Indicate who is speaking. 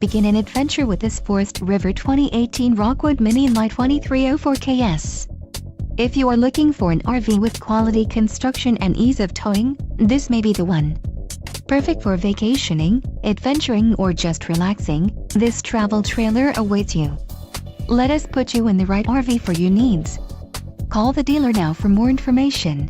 Speaker 1: Begin an adventure with this Forest River 2018 Rockwood Mini Lite 2304KS. If you are looking for an RV with quality construction and ease of towing, this may be the one. Perfect for vacationing, adventuring, or just relaxing, this travel trailer awaits you. Let us put you in the right RV for your needs. Call the dealer now for more information.